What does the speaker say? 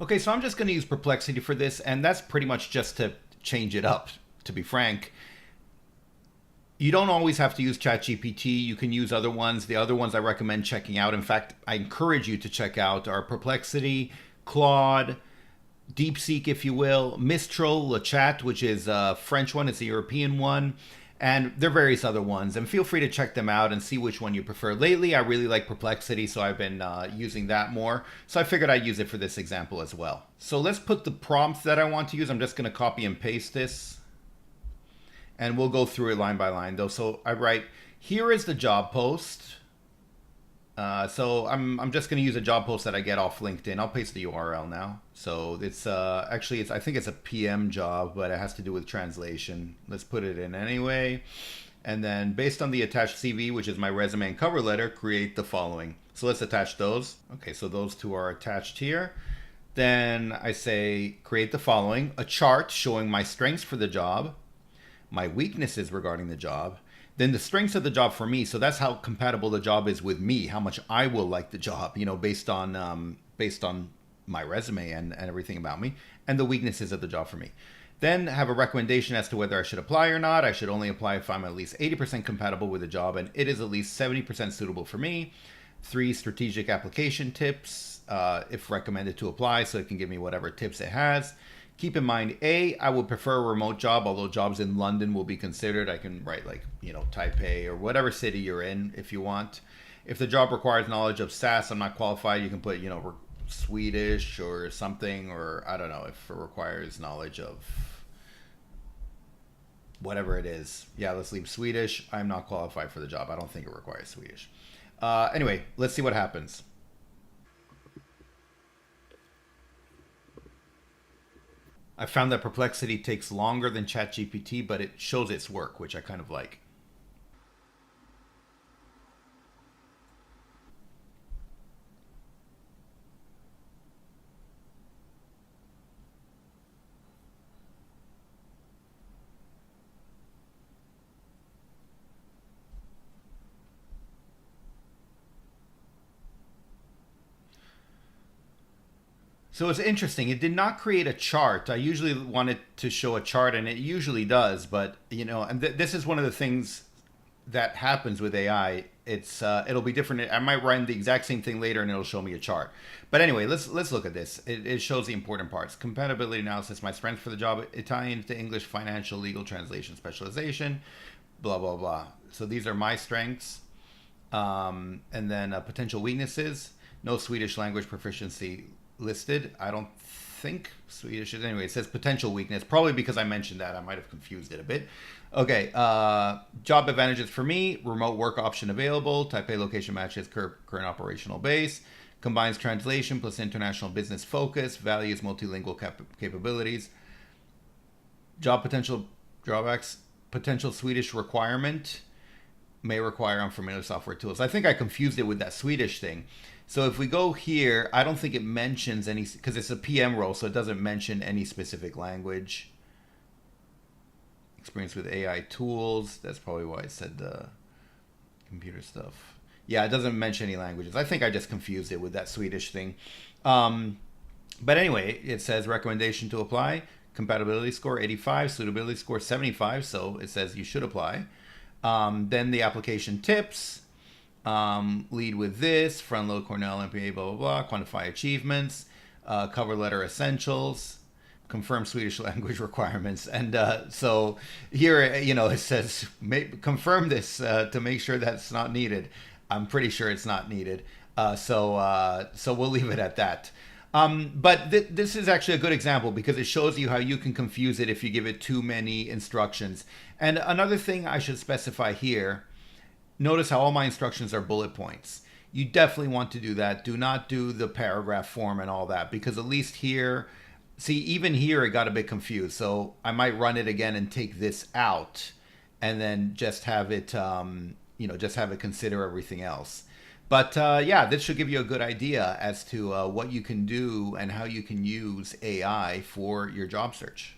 Okay, so I'm just going to use Perplexity for this, and that's pretty much just to change it up, to be frank. You don't always have to use ChatGPT. You can use other ones. The other ones I recommend checking out, in fact, I encourage you to check out, are Perplexity, Claude, DeepSeek, if you will, Mistral, Le Chat, which is a French one, it's a European one, and there are various other ones. And feel free to check them out and see which one you prefer. Lately, I really like Perplexity, so I've been using that more. So I figured I'd use it for this example as well. So let's put the prompts that I want to use. I'm just going to copy and paste this, and we'll go through it line by line, though. So I write, here is the job post. So I'm just going to use a job post that I get off LinkedIn. I'll paste the URL now. So it's actually I think it's a PM job, but it has to do with translation. Let's put it in anyway. And then based on the attached CV, which is my resume and cover letter, create the following. So let's attach those. Okay, so those two are attached here. Then I say create the following: a chart showing my strengths for the job, my weaknesses regarding the job, then the strengths of the job for me. So that's how compatible the job is with me, how much I will like the job, based on my resume and everything about me, and the weaknesses of the job for me. Then have a recommendation as to whether I should apply or not. I should only apply if I'm at least 80% compatible with the job and it is at least 70% suitable for me. 3 strategic application tips, if recommended to apply, so it can give me whatever tips it has. Keep in mind, I would prefer a remote job, although jobs in London will be considered. I can write Taipei or whatever city you're in if you want. If the job requires knowledge of SaaS, I'm not qualified. You can put, Swedish or something, or I don't know if it requires knowledge of whatever it is. Yeah, let's leave Swedish. I'm not qualified for the job. I don't think it requires Swedish. Anyway, let's see what happens. I found that Perplexity takes longer than ChatGPT, but it shows its work, which I kind of like. So it's interesting. It did not create a chart. I usually want it to show a chart, and it usually does. But and this is one of the things that happens with AI. It'll be different. I might run the exact same thing later, and it'll show me a chart. But anyway, let's look at this. It shows the important parts: compatibility analysis, my strengths for the job, Italian to English, financial, legal, translation, specialization, blah blah blah. So these are my strengths, and then potential weaknesses. No Swedish language proficiency listed. I don't think Swedish is. Anyway, it says potential weakness, probably because I mentioned that. I might have confused it a bit. Okay, job advantages for me: remote work option available, Taipei location matches current operational base, combines translation plus international business focus, values multilingual capabilities. Job potential drawbacks: potential Swedish requirement, may require unfamiliar software tools. I think I confused it with that Swedish thing. So if we go here, I don't think it mentions any, because it's a PM role, so it doesn't mention any specific language. Experience with AI tools. That's probably why it said the computer stuff. Yeah, it doesn't mention any languages. I think I just confused it with that Swedish thing. But anyway, it says recommendation to apply. Compatibility score 85, suitability score 75. So it says you should apply. Then the application tips. Lead with this, front load Cornell MBA, blah, blah, blah, quantify achievements, cover letter essentials, confirm Swedish language requirements. And so here, it says, confirm this to make sure that's not needed. I'm pretty sure it's not needed. So we'll leave it at that. But this is actually a good example because it shows you how you can confuse it if you give it too many instructions. And another thing I should specify here, notice how all my instructions are bullet points. You definitely want to do that. Do not do the paragraph form and all that, because at least here, see, even here it got a bit confused. So I might run it again and take this out and then just have it, just have it consider everything else. But yeah, this should give you a good idea as to what you can do and how you can use AI for your job search.